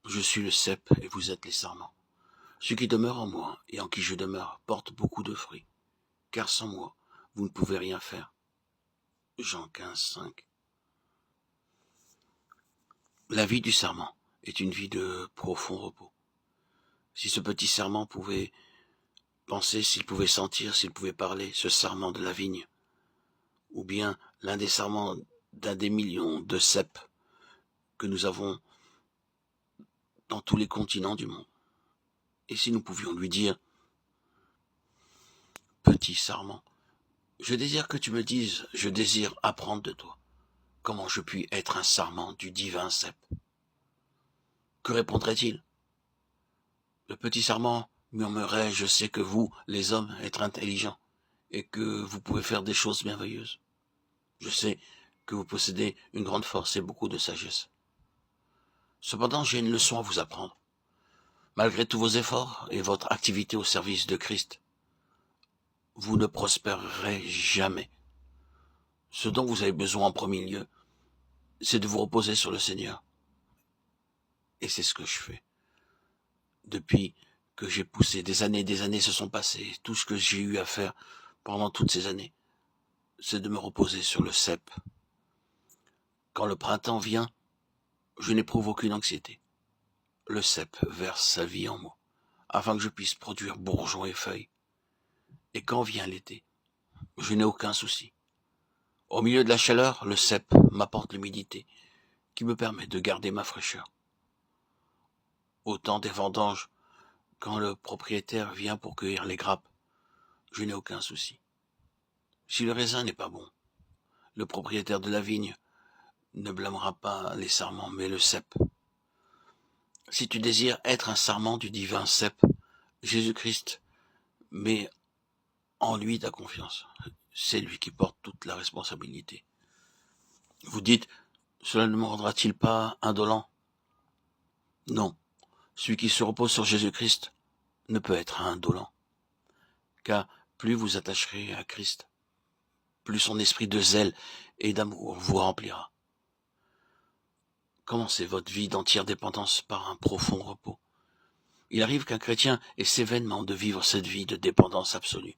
Je suis le cep et vous êtes les sarments. Celui qui demeure en moi et en qui je demeure porte beaucoup de fruits, car sans moi, vous ne pouvez rien faire. Jean 15, 5. La vie du sarment est une vie de profond repos. Si ce petit sarment pouvait penser, s'il pouvait sentir, s'il pouvait parler, ce sarment de la vigne, ou bien l'un des sarments d'un des millions de ceps que nous avons dans tous les continents du monde. Et si nous pouvions lui dire, petit sarment, je désire que tu me dises, je désire apprendre de toi, comment je puis être un sarment du divin cep. Que répondrait-il? Le petit sarment murmurerait, je sais que vous, les hommes, êtes intelligents, et que vous pouvez faire des choses merveilleuses. Je sais que vous possédez une grande force et beaucoup de sagesse. Cependant, j'ai une leçon à vous apprendre. Malgré tous vos efforts et votre activité au service de Christ, vous ne prospérerez jamais. Ce dont vous avez besoin en premier lieu, c'est de vous reposer sur le Seigneur. Et c'est ce que je fais. Depuis que j'ai poussé, des années se sont passées. Tout ce que j'ai eu à faire pendant toutes ces années, c'est de me reposer sur le cep. Quand le printemps vient, je n'éprouve aucune anxiété. Le cep verse sa vie en moi, afin que je puisse produire bourgeons et feuilles. Et quand vient l'été, je n'ai aucun souci. Au milieu de la chaleur, le cep m'apporte l'humidité, qui me permet de garder ma fraîcheur. Au temps des vendanges, quand le propriétaire vient pour cueillir les grappes, je n'ai aucun souci. Si le raisin n'est pas bon, le propriétaire de la vigne ne blâmera pas les sarments, mais le cep. Si tu désires être un sarment du divin cep, Jésus-Christ, mets en lui ta confiance. C'est lui qui porte toute la responsabilité. Vous dites, cela ne me rendra-t-il pas indolent? Non. Celui qui se repose sur Jésus-Christ ne peut être indolent. Car plus vous attacherez à Christ, plus son esprit de zèle et d'amour vous remplira. Commencez votre vie d'entière dépendance par un profond repos. Il arrive qu'un chrétien ait sévèrement de vivre cette vie de dépendance absolue.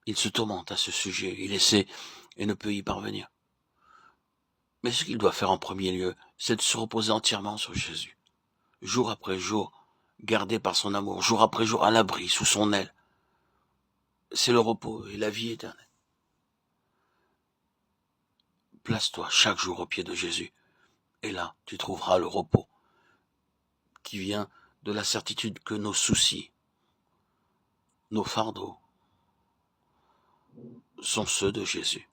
Il se tourmente à ce sujet, il essaie et ne peut y parvenir. Mais ce qu'il doit faire en premier lieu, c'est de se reposer entièrement sur Jésus. Jour après jour, gardé par son amour, jour après jour à l'abri, sous son aile. C'est le repos et la vie éternelle. Place-toi chaque jour aux pieds de Jésus, et là, tu trouveras le repos qui vient de la certitude que nos soucis, nos fardeaux, sont ceux de Jésus.